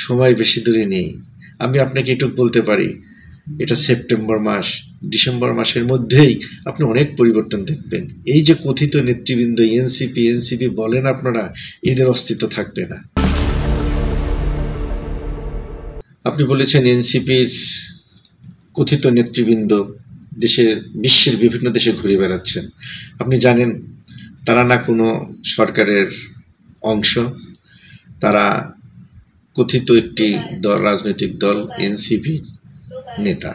সময় বেশি দূরে নেই। আমি আপনাকে এটুকু বলতে পারি, এটা সেপ্টেম্বর মাস, ডিসেম্বর মাসের মধ্যেই আপনি অনেক পরিবর্তন দেখবেন। এই যে কথিত নেতৃবৃন্দ এনসিপি বলেন আপনারা, এদের অস্তিত্ব থাকবে না। আপনি বলেছেন এনসিপির কথিত নেতৃবৃন্দ বিশ্বের বিভিন্ন দেশে ঘুরে বেড়াচ্ছেন। আপনি জানেন তারা না কোনো সরকারের অংশ, তারা কথিত একটি দল, রাজনৈতিক দল এনসিপির নেতা।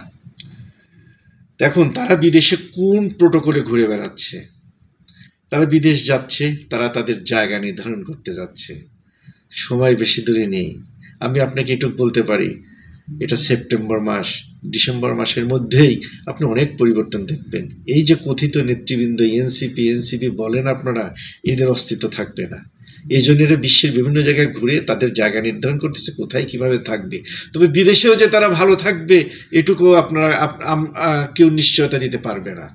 দেখুন তারা বিদেশে কোন প্রোটোকলে ঘুরে বেড়াচ্ছে। তারা বিদেশ যাচ্ছে, তারা তাদের জায়গা নির্ধারণ করতে যাচ্ছে। সময় বেশি দূরে নেই। আমি আপনাকে এটুকু বলতে পারি, এটা সেপ্টেম্বর মাস, ডিসেম্বর মাসের মধ্যেই আপনি অনেক পরিবর্তন দেখবেন। এই যে কথিত নেতৃবৃন্দ এনসিপি বলেন আপনারা, এদের অস্তিত্ব থাকবে না। এই জন্য এরা বিশ্বের বিভিন্ন জায়গায় ঘুরে তাদের জায়গা নির্ধারণ করতেছে কোথায় কিভাবে থাকবে। তবে বিদেশেও যে তারা ভালো থাকবে এটুকু আপনারা কেউ নিশ্চয়তা দিতে পারবে না।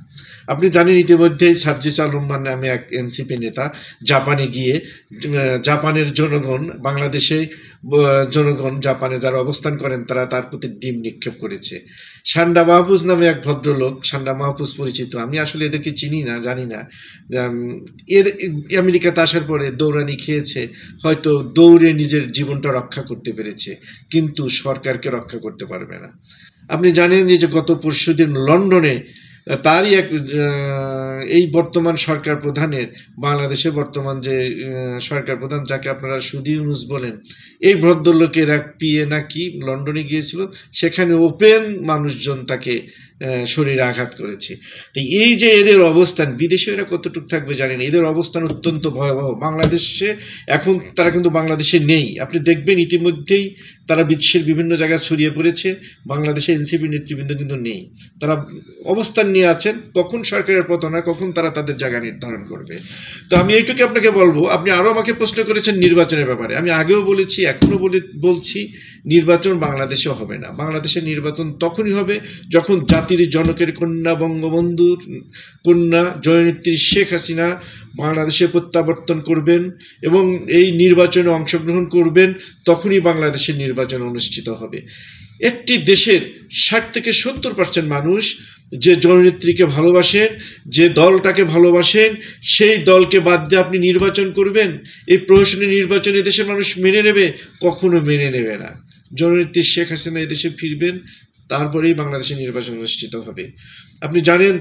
আপনি জানেন ইতিমধ্যেই সার্জিস আলম নামে এক এনসিপি নেতা জাপানে গিয়ে জাপানের জনগণ, বাংলাদেশে জনগণ জাপানে যারা অবস্থান করেন তারা তার প্রতি ডিম নিক্ষেপ করেছে। সান্ডা মাহফুজ নামে এক ভদ্রলোক, সান্ডা মাহফুজ পরিচিত, আমি আসলে এদেরকে চিনি না, জানি না। এর আমেরিকাতে আসার পরে দৌড়ানি খেয়েছে, হয়তো দৌড়ে নিজের জীবনটা রক্ষা করতে পেরেছে, কিন্তু সরকারকে রক্ষা করতে পারবে না। আপনি জানেন যে গত পরশুদিন লন্ডনে তারই এক এই বর্তমান সরকার প্রধানের, বাংলাদেশের বর্তমান যে সরকার প্রধান যাকে আপনারা সুধী ইউনূস বলেন, এই ভদ্রলোকের এক পিএ নাকি লন্ডনে গিয়েছিল, সেখানে ওপেন মানুষজন তাকে শরীরে আঘাত করেছে। তো এই যে এদের অবস্থান, বিদেশে এরা কতটুকু থাকবে জানেন, এদের অবস্থান অত্যন্ত ভয়াবহ। বাংলাদেশে এখন তারা কিন্তু বাংলাদেশে নেই, আপনি দেখবেন ইতিমধ্যেই তারা বিশ্বের বিভিন্ন জায়গায় ছড়িয়ে পড়েছে। বাংলাদেশে এনসিপি নেতৃবৃন্দ কিন্তু নেই, তারা অবস্থান নিয়ে আছেন। কখন সরকারের পতন হয়, কখন তারা তাদের জায়গা নির্ধারণ করবে। তো আমি এইটুকু আপনাকে বলবো, আপনি আরও আমাকে প্রশ্ন করেছেন নির্বাচনের ব্যাপারে। আমি আগেও বলেছি, এখনও বলছি, নির্বাচন বাংলাদেশে হবে না। বাংলাদেশের নির্বাচন তখনই হবে যখন জাতির জনকের কন্যা, বঙ্গবন্ধুর কন্যা জননেত্রী শেখ হাসিনা বাংলাদেশে প্রত্যাবর্তন করবেন এবং এই নির্বাচনে অংশগ্রহণ করবেন, তখনই বাংলাদেশের নির্বাচন অনুষ্ঠিত হবে। একটি দেশের 60 থেকে 70% মানুষ যে জননেত্রীকে ভালোবাসেন, যে দলটাকে ভালোবাসেন, সেই দলকে বাদ দিয়ে আপনি নির্বাচন করবেন? এই প্রহসনী নির্বাচন এদেশের মানুষ মেনে নেবে? কখনো মেনে নেবে না। জননেত্রী শেখ হাসিনা এদেশে ফিরবেন, তারপরেই বাংলাদেশের নির্বাচন অনুষ্ঠিত হবে। আপনি জানেন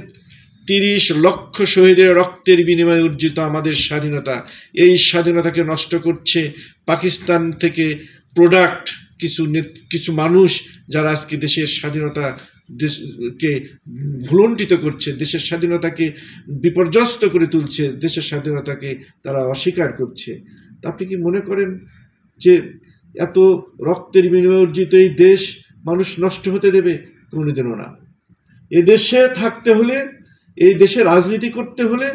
30 লক্ষ শহীদের রক্তের বিনিময়ে অর্জিত আমাদের স্বাধীনতা, এই স্বাধীনতাকে নষ্ট করছে পাকিস্তান থেকে প্রোডাক্ট কিছু মানুষ, যারা আজকে দেশের স্বাধীনতা দেশকে ভুলণ্ঠিত করছে, দেশের স্বাধীনতাকে বিপর্যস্ত করে তুলছে, দেশের স্বাধীনতাকে তারা অস্বীকার করছে। তা আপনি কি মনে করেন যে এত রক্তের বিনিময়ে অর্জিত এই দেশ মানুষ নষ্ট হতে দেবে? কোনোদিনও না। এদেশে থাকতে হলে, এই দেশে রাজনীতি করতে হলে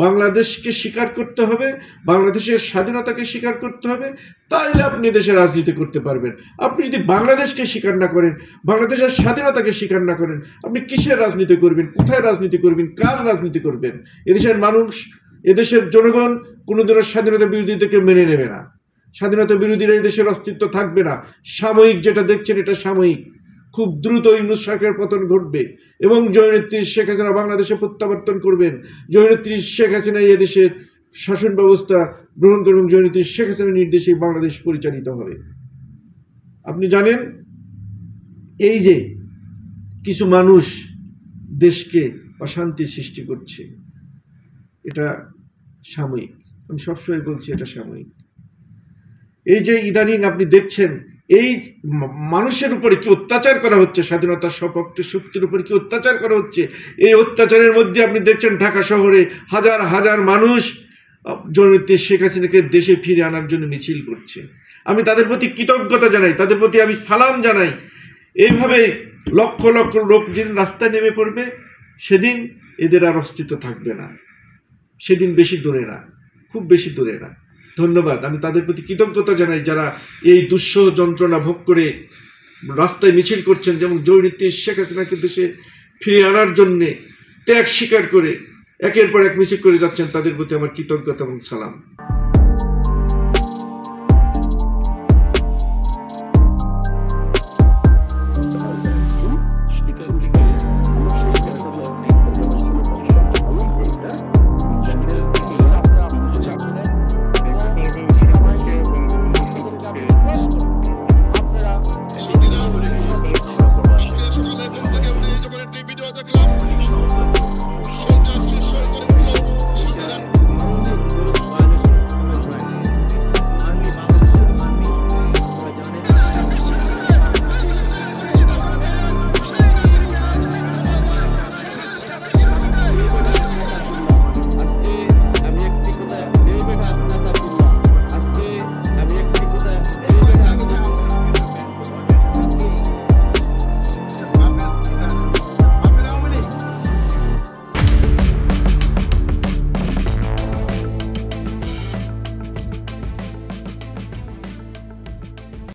বাংলাদেশকে স্বীকার করতে হবে, বাংলাদেশের স্বাধীনতাকে স্বীকার করতে হবে, তাইলে আপনি দেশে রাজনীতি করতে পারবেন। আপনি যদি বাংলাদেশকে স্বীকার না করেন, বাংলাদেশের স্বাধীনতাকে স্বীকার না করেন, আপনি কিসের রাজনীতি করবেন? কোথায় রাজনীতি করবেন? কার রাজনীতি করবেন? এদেশের মানুষ, এদেশের জনগণ কোনোদিনও স্বাধীনতা বিরোধীদেরকে মেনে নেবে না। স্বাধীনতা বিরোধীরা এই দেশের অস্তিত্ব থাকবে না। সাময়িক যেটা দেখছেন এটা সাময়িক, খুব দ্রুত ইউনূস সরকারের পতন ঘটবে এবং জননেত্রী শেখ হাসিনা বাংলাদেশে প্রত্যাবর্তন করবেন। জননেত্রী শেখ হাসিনা এই দেশের শাসন ব্যবস্থা গ্রহণ করবেন, জননেত্রী শেখ হাসিনার নির্দেশে বাংলাদেশ পরিচালিত হবে। আপনি জানেন এই যে কিছু মানুষ দেশকে অশান্তি সৃষ্টি করছে, এটা সাময়িক। আমি সবসময় বলছি এটা সাময়িক। এই যে ইদানিং আপনি দেখছেন এই মানুষের উপরে কি অত্যাচার করা হচ্ছে, স্বাধীনতার সপক্ষে শক্তির উপরে কি অত্যাচার করা হচ্ছে, এই অত্যাচারের মধ্যে আপনি দেখছেন ঢাকা শহরে হাজার হাজার মানুষ জননেত্রী শেখ হাসিনাকে দেশে ফিরে আনার জন্য মিছিল করছে। আমি তাদের প্রতি কৃতজ্ঞতা জানাই, তাদের প্রতি আমি সালাম জানাই। এইভাবে লক্ষ লক্ষ লোক যেদিন রাস্তায় নেমে পড়বে, সেদিন এদের আর অস্তিত্ব থাকবে না। সেদিন বেশি দূরে না, খুব বেশি দূরে না। ধন্যবাদ। আমি তাদের প্রতি কৃতজ্ঞতা জানাই যারা এই দুঃসহ যন্ত্রণা ভোগ করে রাস্তায় মিছিল করছেন, যেমন জননেত্রী শেখ হাসিনাকে দেশে ফিরে আনার জন্যে ত্যাগ স্বীকার করে একের পর এক মিছিল করে যাচ্ছেন। তাদের প্রতি আমার কৃতজ্ঞতা এবং সালাম।